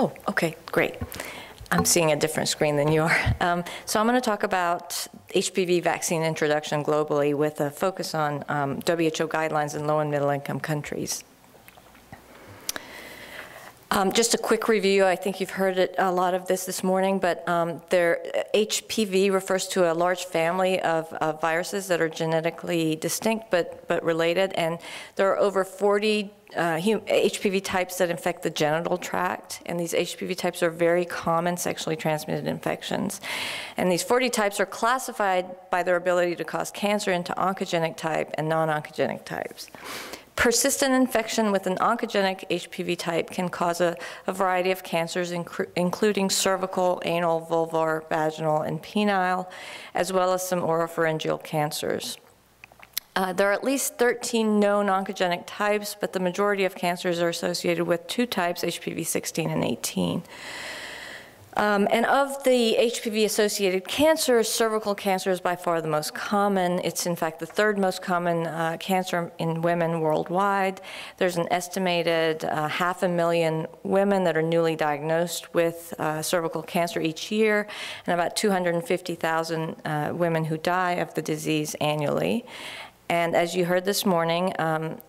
Oh, okay, great. I'm seeing a different screen than you are. So I'm going to talk about HPV vaccine introduction globally with a focus on WHO guidelines in low and middle income countries. Just a quick review. I think you've heard a lot of this morning, but HPV refers to a large family of viruses that are genetically distinct but related, and there are over 40 HPV types that infect the genital tract, and these HPV types are very common sexually transmitted infections. And these 40 types are classified by their ability to cause cancer into oncogenic type and non-oncogenic types. Persistent infection with an oncogenic HPV type can cause a variety of cancers, including cervical, anal, vulvar, vaginal, and penile, as well as some oropharyngeal cancers. There are at least 13 known oncogenic types, but the majority of cancers are associated with two types, HPV 16 and 18. And of the HPV-associated cancers, cervical cancer is by far the most common. It's in fact the third most common cancer in women worldwide. There's an estimated 500,000 women that are newly diagnosed with cervical cancer each year, and about 250,000 women who die of the disease annually. And as you heard this morning,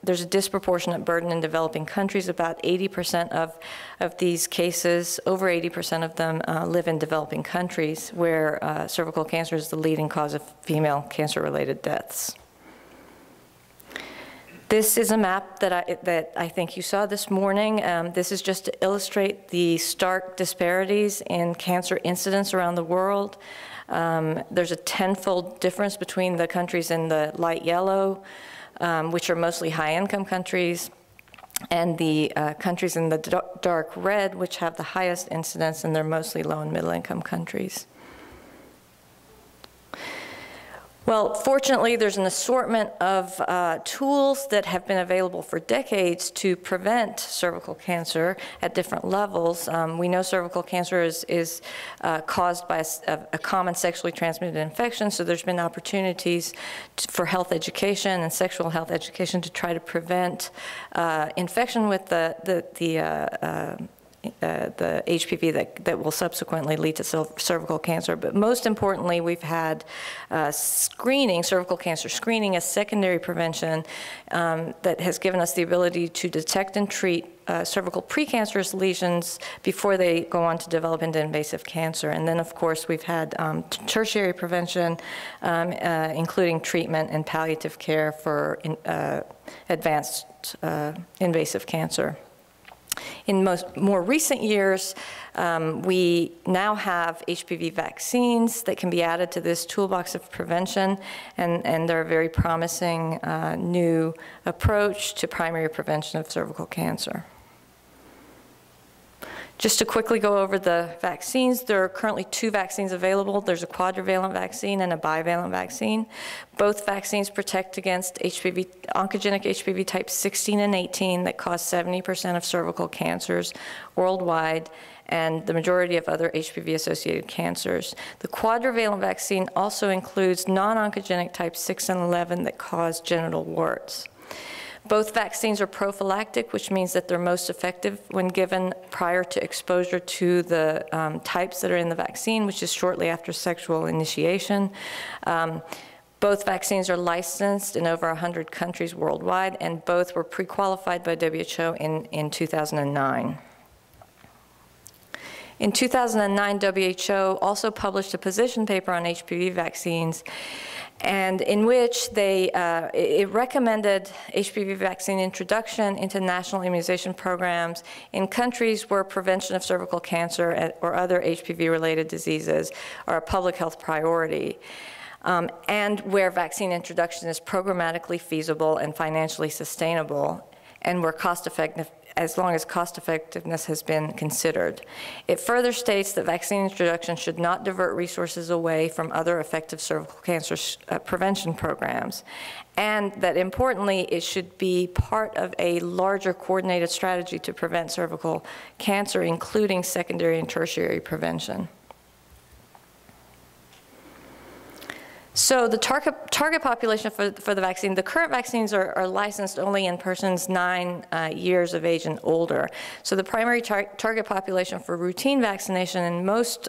there's a disproportionate burden in developing countries. About 80% of these cases, over 80% of them, live in developing countries where cervical cancer is the leading cause of female cancer-related deaths. This is a map that I think you saw this morning. This is just to illustrate the stark disparities in cancer incidence around the world. There's a tenfold difference between the countries in the light yellow, which are mostly high-income countries, and the countries in the dark red, which have the highest incidence, and they're mostly low and middle-income countries. Well, fortunately, there's an assortment of tools that have been available for decades to prevent cervical cancer at different levels. We know cervical cancer is caused by a common sexually transmitted infection, so there's been opportunities for health education and sexual health education to try to prevent infection with the HPV that will subsequently lead to cervical cancer. But most importantly, we've had screening, cervical cancer screening as secondary prevention that has given us the ability to detect and treat cervical precancerous lesions before they go on to develop into invasive cancer. And then, of course, we've had tertiary prevention, including treatment and palliative care for advanced invasive cancer. In more recent years, we now have HPV vaccines that can be added to this toolbox of prevention, and they're a very promising new approach to primary prevention of cervical cancer. Just to quickly go over the vaccines, there are currently 2 vaccines available. There's a quadrivalent vaccine and a bivalent vaccine. Both vaccines protect against oncogenic HPV type 16 and 18 that cause 70% of cervical cancers worldwide, and the majority of other HPV-associated cancers. The quadrivalent vaccine also includes non-oncogenic type 6 and 11 that cause genital warts. Both vaccines are prophylactic, which means that they're most effective when given prior to exposure to the types that are in the vaccine, which is shortly after sexual initiation. Both vaccines are licensed in over 100 countries worldwide, and both were pre-qualified by WHO in 2009. In 2009, WHO also published a position paper on HPV vaccines, and in which it recommended HPV vaccine introduction into national immunization programs in countries where prevention of cervical cancer or other HPV-related diseases are a public health priority, and where vaccine introduction is programmatically feasible and financially sustainable, and where cost-effective, as long as cost-effectiveness has been considered. It further states that vaccine introduction should not divert resources away from other effective cervical cancer prevention programs, and that importantly, it should be part of a larger coordinated strategy to prevent cervical cancer, including secondary and tertiary prevention. So the target population for the vaccine, the current vaccines are licensed only in persons 9 years of age and older. So the primary target population for routine vaccination in most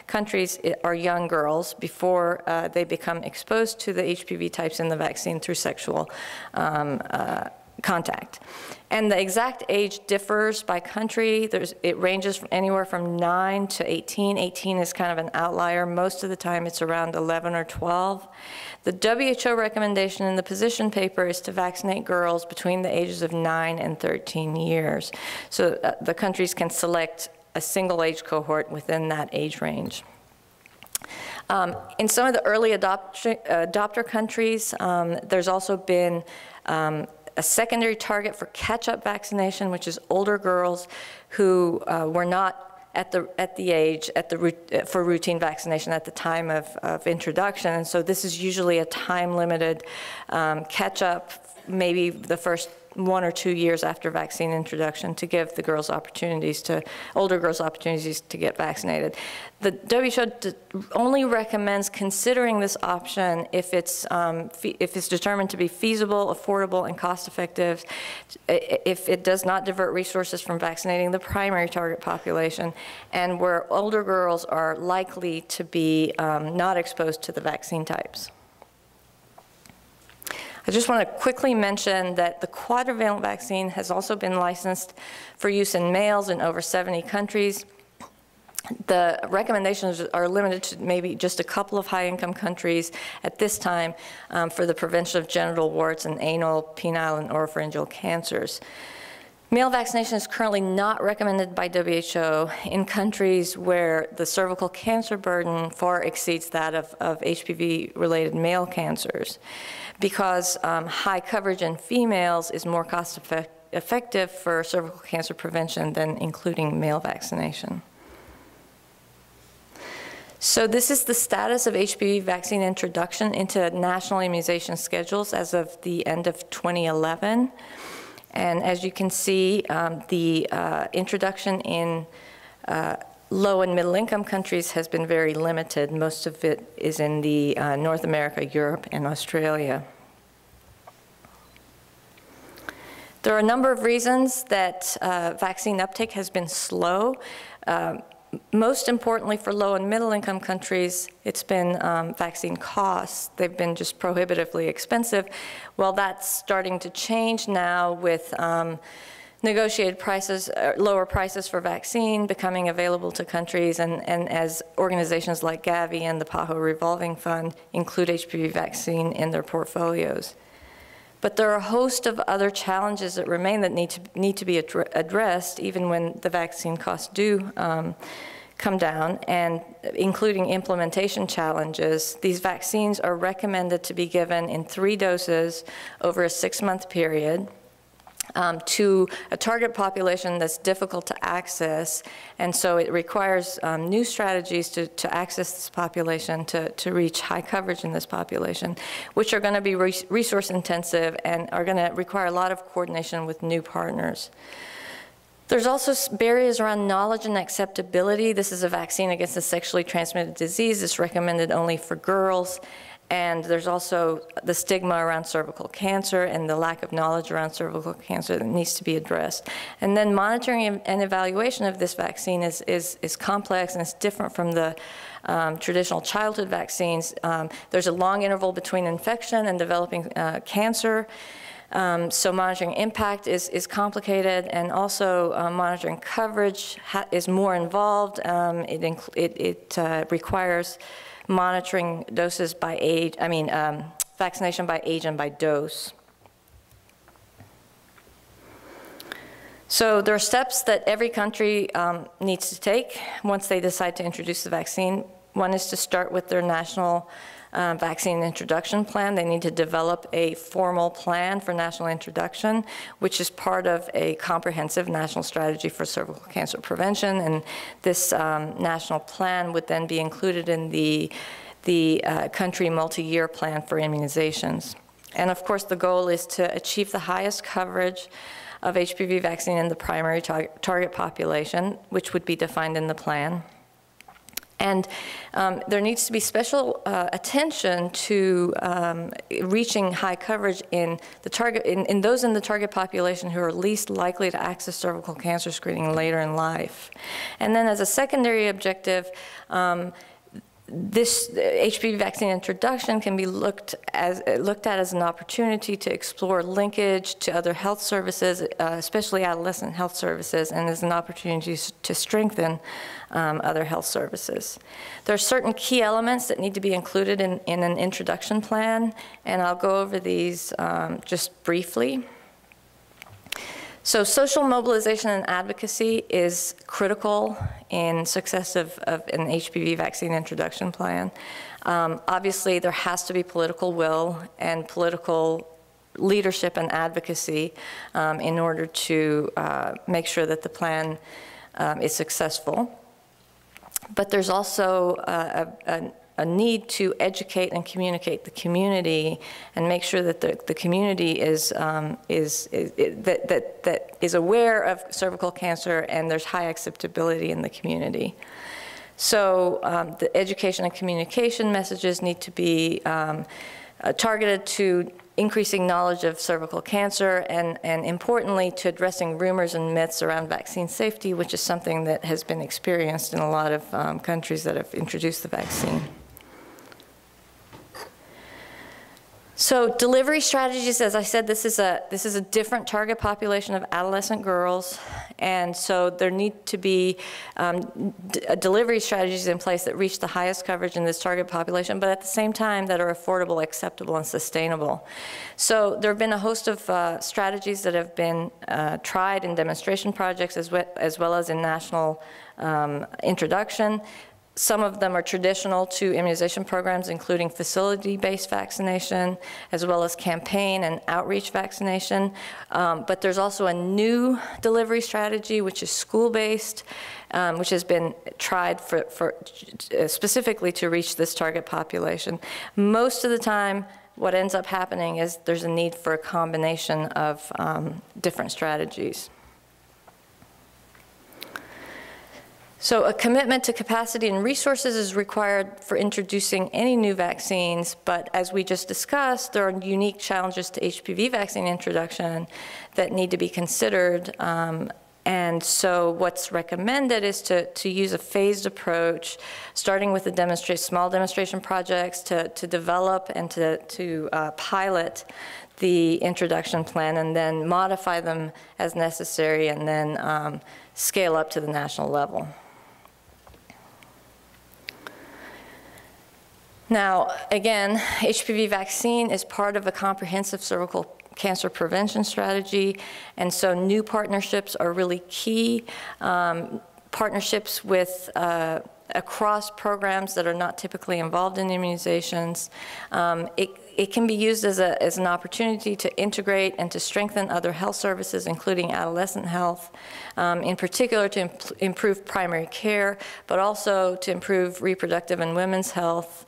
countries are young girls before they become exposed to the HPV types in the vaccine through sexual contact. And the exact age differs by country. It ranges from anywhere from 9 to 18. 18 is kind of an outlier. Most of the time it's around 11 or 12. The WHO recommendation in the position paper is to vaccinate girls between the ages of 9 and 13 years. So the countries can select a single age cohort within that age range. In some of the early adopter countries, there's also been a secondary target for catch-up vaccination, which is older girls who were not at the age for routine vaccination at the time of introduction. And so this is usually a time-limited catch-up, maybe the first 1 or 2 years after vaccine introduction, to give the girls older girls opportunities to get vaccinated. The WHO only recommends considering this option if it's determined to be feasible, affordable, and cost-effective, if it does not divert resources from vaccinating the primary target population, and where older girls are likely to be not exposed to the vaccine types. I just want to quickly mention that the quadrivalent vaccine has also been licensed for use in males in over 70 countries. The recommendations are limited to maybe just a couple of high-income countries at this time for the prevention of genital warts and anal, penile, and oropharyngeal cancers. Male vaccination is currently not recommended by WHO in countries where the cervical cancer burden far exceeds that of HPV-related male cancers, because high coverage in females is more cost-effective for cervical cancer prevention than including male vaccination. So this is the status of HPV vaccine introduction into national immunization schedules as of the end of 2011. And as you can see, the introduction in low and middle income countries has been very limited. Most of it is in the North America, Europe, and Australia. There are a number of reasons that vaccine uptake has been slow. Most importantly, for low and middle income countries, it's been vaccine costs. They've been just prohibitively expensive. Well, that's starting to change now with negotiated prices, lower prices for vaccine becoming available to countries, and as organizations like Gavi and the PAHO Revolving Fund include HPV vaccine in their portfolios. But there are a host of other challenges that remain that need to be addressed even when the vaccine costs do come down, and including implementation challenges. These vaccines are recommended to be given in 3 doses over a 6-month period to a target population that's difficult to access, and so it requires new strategies to access this population, to reach high coverage in this population, which are going to be resource intensive and are going to require a lot of coordination with new partners. There's also barriers around knowledge and acceptability. This is a vaccine against a sexually transmitted disease. It's recommended only for girls. And there's also the stigma around cervical cancer and the lack of knowledge around cervical cancer that needs to be addressed. And then monitoring and evaluation of this vaccine is complex, and it's different from the traditional childhood vaccines. There's a long interval between infection and developing cancer. So monitoring impact is complicated, and also monitoring coverage is more involved. It requires monitoring doses by age, vaccination by age and by dose. So there are steps that every country needs to take once they decide to introduce the vaccine. One is to start with their national vaccine introduction plan. They need to develop a formal plan for national introduction, which is part of a comprehensive national strategy for cervical cancer prevention. And this national plan would then be included in the country multi-year plan for immunizations. And of course, the goal is to achieve the highest coverage of HPV vaccine in the primary target population, which would be defined in the plan. And there needs to be special attention to reaching high coverage in the target, in those in the target population who are least likely to access cervical cancer screening later in life. And then as a secondary objective, this HPV vaccine introduction can be looked at as an opportunity to explore linkage to other health services, especially adolescent health services, and as an opportunity to strengthen other health services. There are certain key elements that need to be included in an introduction plan, and I'll go over these just briefly. So social mobilization and advocacy is critical in success of an HPV vaccine introduction plan. Obviously, there has to be political will and political leadership and advocacy in order to make sure that the plan is successful. But there's also a need to educate and communicate the community and make sure that the community is aware of cervical cancer and there's high acceptability in the community. So the education and communication messages need to be targeted to increasing knowledge of cervical cancer and importantly to addressing rumors and myths around vaccine safety, which is something that has been experienced in a lot of countries that have introduced the vaccine. So delivery strategies, as I said, this is a different target population of adolescent girls, and so there need to be delivery strategies in place that reach the highest coverage in this target population, but at the same time that are affordable, acceptable, and sustainable. So there have been a host of strategies that have been tried in demonstration projects as well as in national introduction. Some of them are traditional to immunization programs, including facility-based vaccination, as well as campaign and outreach vaccination. But there's also a new delivery strategy, which is school-based, which has been tried specifically to reach this target population. Most of the time, what ends up happening is there's a need for a combination of different strategies. So a commitment to capacity and resources is required for introducing any new vaccines, but as we just discussed, there are unique challenges to HPV vaccine introduction that need to be considered. And so what's recommended is to use a phased approach, starting with the small demonstration projects to develop and to pilot the introduction plan and then modify them as necessary and then scale up to the national level. Now, again, HPV vaccine is part of a comprehensive cervical cancer prevention strategy, and so new partnerships are really key. Partnerships with across programs that are not typically involved in immunizations. It can be used as an opportunity to integrate and to strengthen other health services, including adolescent health, in particular to improve primary care, but also to improve reproductive and women's health.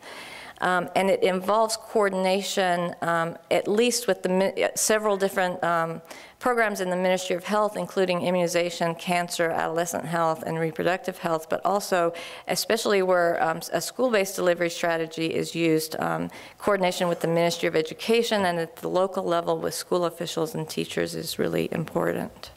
And it involves coordination, at least with several different programs in the Ministry of Health, including immunization, cancer, adolescent health, and reproductive health, but also, especially where a school-based delivery strategy is used, coordination with the Ministry of Education and at the local level with school officials and teachers is really important.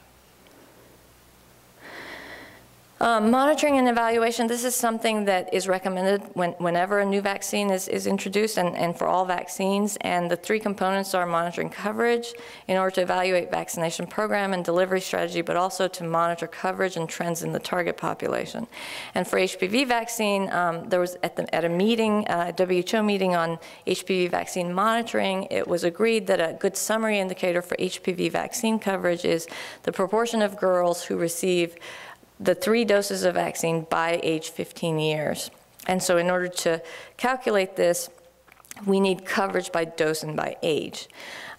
Monitoring and evaluation, this is something that is recommended whenever a new vaccine is introduced and for all vaccines. And the three components are monitoring coverage in order to evaluate vaccination program and delivery strategy, but also to monitor coverage and trends in the target population. And for HPV vaccine, there was at a meeting, a WHO meeting on HPV vaccine monitoring, it was agreed that a good summary indicator for HPV vaccine coverage is the proportion of girls who receive the 3 doses of vaccine by age 15 years. And so in order to calculate this, we need coverage by dose and by age.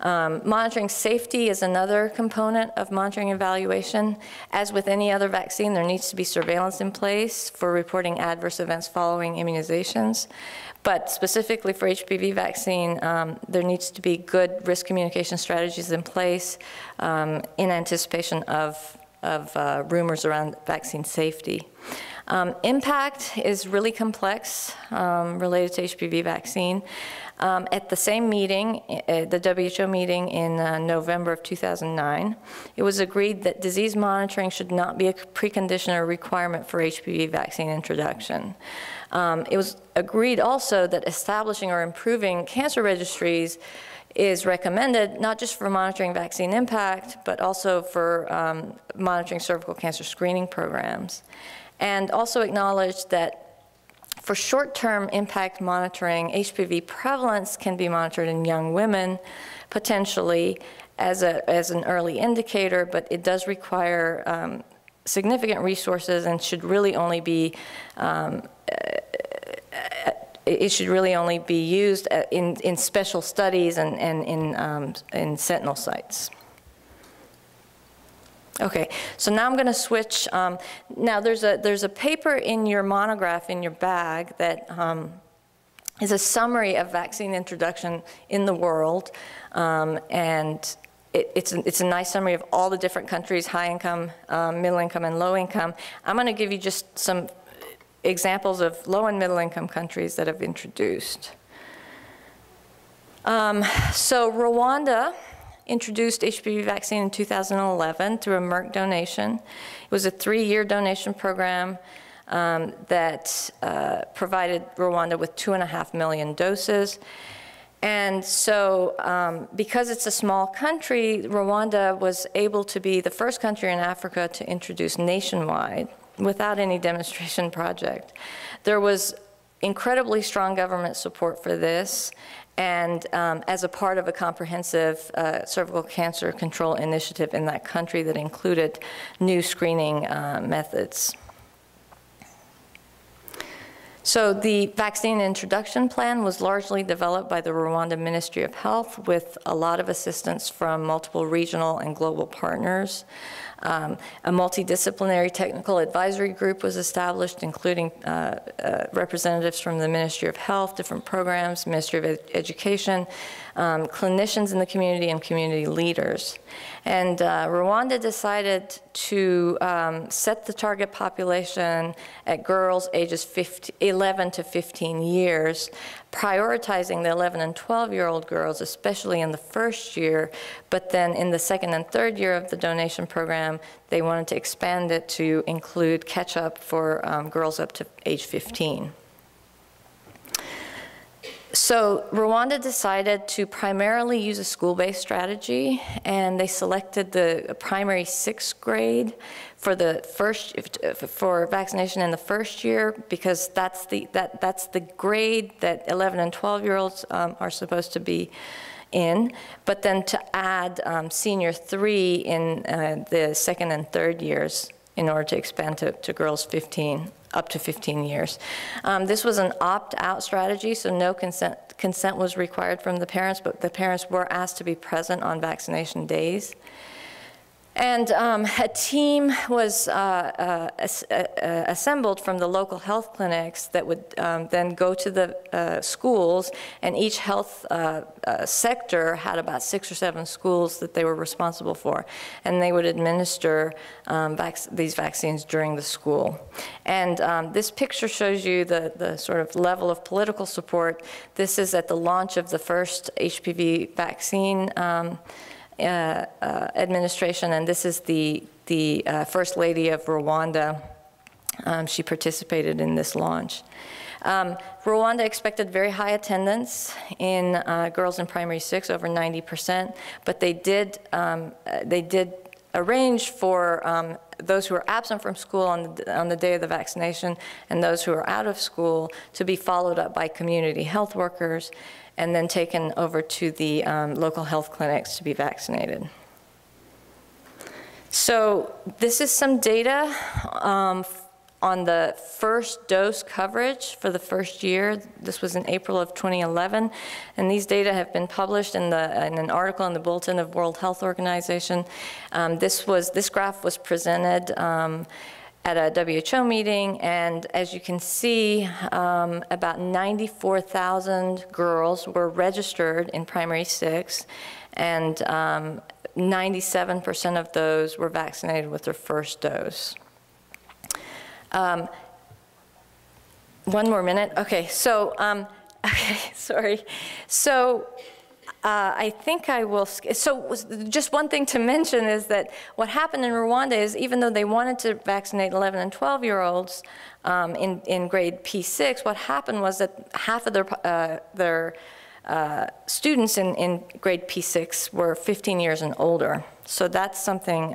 Monitoring safety is another component of monitoring evaluation. As with any other vaccine, there needs to be surveillance in place for reporting adverse events following immunizations. But specifically for HPV vaccine, there needs to be good risk communication strategies in place in anticipation of rumors around vaccine safety. Impact is really complex related to HPV vaccine. At the same meeting, the WHO meeting in November of 2009, it was agreed that disease monitoring should not be a precondition or requirement for HPV vaccine introduction. It was agreed also that establishing or improving cancer registries is recommended not just for monitoring vaccine impact, but also for monitoring cervical cancer screening programs. And also acknowledged that for short-term impact monitoring, HPV prevalence can be monitored in young women, potentially as an early indicator, but it does require significant resources and should really only be used in special studies and in sentinel sites. Okay, so now I'm going to switch. Now there's a paper in your monograph in your bag that is a summary of vaccine introduction in the world, and it's a nice summary of all the different countries, high income, middle income, and low income. I'm going to give you just some examples of low and middle income countries that have introduced. So Rwanda introduced HPV vaccine in 2011 through a Merck donation. It was a 3-year donation program that provided Rwanda with 2.5 million doses. And so because it's a small country, Rwanda was able to be the first country in Africa to introduce nationwide without any demonstration project. There was incredibly strong government support for this, and as a part of a comprehensive cervical cancer control initiative in that country that included new screening methods. So the vaccine introduction plan was largely developed by the Rwanda Ministry of Health with a lot of assistance from multiple regional and global partners. A multidisciplinary technical advisory group was established, including representatives from the Ministry of Health, different programs, Ministry of Education, clinicians in the community, and community leaders. And Rwanda decided to set the target population at girls ages 11 to 15 years, prioritizing the 11 and 12-year-old girls, especially in the first year, but then in the second and third year of the donation program, they wanted to expand it to include catch-up for girls up to age 15. So Rwanda decided to primarily use a school-based strategy, and they selected the primary 6th grade for for vaccination in the first year, because that's the grade that 11 and 12-year-olds are supposed to be in. But then to add senior 3 in the second and third years in order to expand to girls up to 15 years. This was an opt-out strategy, so no consent was required from the parents, but the parents were asked to be present on vaccination days. And a team was assembled from the local health clinics that would then go to the schools, and each health sector had about 6 or 7 schools that they were responsible for, and they would administer these vaccines during the school. And this picture shows you the sort of level of political support. This is at the launch of the first HPV vaccine administration, and this is the First Lady of Rwanda. She participated in this launch. Rwanda expected very high attendance in girls in primary 6, over 90%, but they did arrange for those who are absent from school on the day of the vaccination and those who are out of school to be followed up by community health workers and then taken over to the local health clinics to be vaccinated. So this is some data on the first dose coverage for the first year. This was in April of 2011, and these data have been published in an article in the Bulletin of World Health Organization. This graph was presented at a WHO meeting, and as you can see, about 94,000 girls were registered in primary 6, and 97% of those were vaccinated with their first dose. One more minute? Okay, so, okay, sorry. So, I think I will, so just one thing to mention is that what happened in Rwanda is even though they wanted to vaccinate 11 and 12-year-olds in grade P6, what happened was that half of their students in grade P6 were 15 years and older. So that's something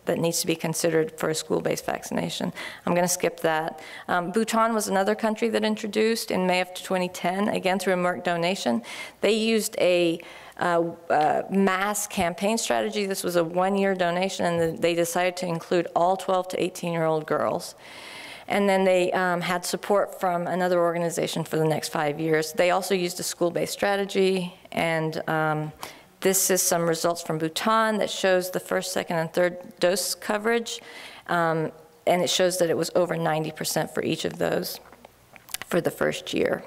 that needs to be considered for a school-based vaccination. I'm going to skip that. Bhutan was another country that introduced in May of 2010, again through a Merck donation. They used a mass campaign strategy. This was a one-year donation, and they decided to include all 12 to 18-year-old girls. And then they had support from another organization for the next 5 years. They also used a school-based strategy, and this is some results from Bhutan that shows the first, second, and third dose coverage, and it shows that it was over 90% for each of those for the first year.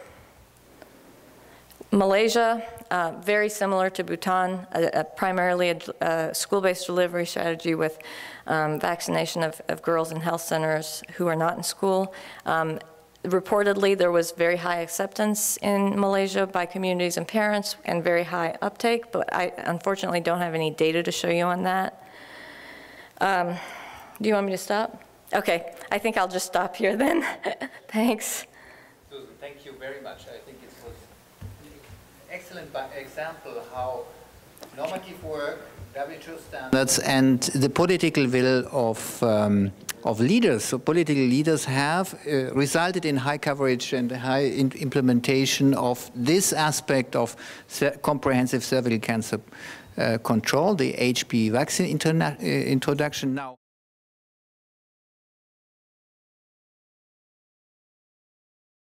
Malaysia, very similar to Bhutan, primarily a school-based delivery strategy with vaccination of girls in health centers who are not in school. Reportedly, there was very high acceptance in Malaysia by communities and parents and very high uptake, but I unfortunately don't have any data to show you on that. Do you want me to stop? Okay, I think I'll just stop here then. Thanks. Susan, thank you very much. I think it was an excellent example how normative work, WHO standards, and the political will of leaders, so political leaders have resulted in high coverage and high implementation of this aspect of comprehensive cervical cancer control, the HPV vaccine introduction now.